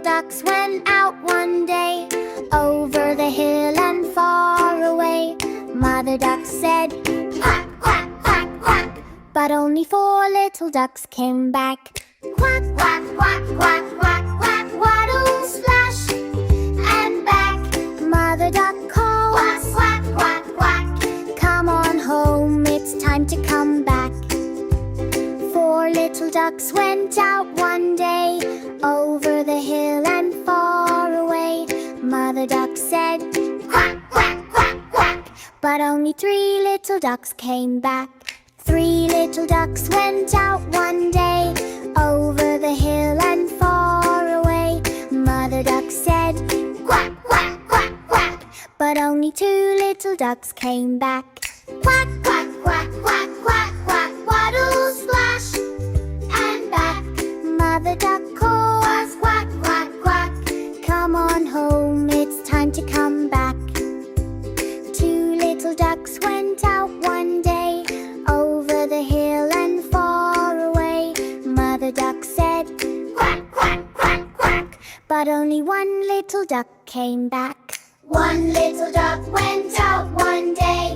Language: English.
ducks went out one day, over the hill and far away. Mother duck said, "Quack, quack, quack, quack," but only 4 little ducks came back. Quack, quack, quack, quack, quack, quack, waddle, splash, and back. Mother duck called, quack, quack, quack, quack, "Come on home, it's time to come back." 4 little ducks went out one day, over the hill and far away. Mother duck said, "Quack, quack, quack, quack," but only 3 little ducks came back. 3 little ducks went out one day, over the hill and far away. Mother duck said, "Quack, quack, quack, quack," but only 2 little ducks came back. Quack, quack, quack, quack, quack, quack, waddle, splash, and back. Mother duck calls, quack, quack, quack, "Come on home, it's time to come back." 2 little ducks went out one day, over the hill and far away. Mother duck said, "Quack, quack, quack, quack," but only 1 little duck came back. 1 little duck went out one day,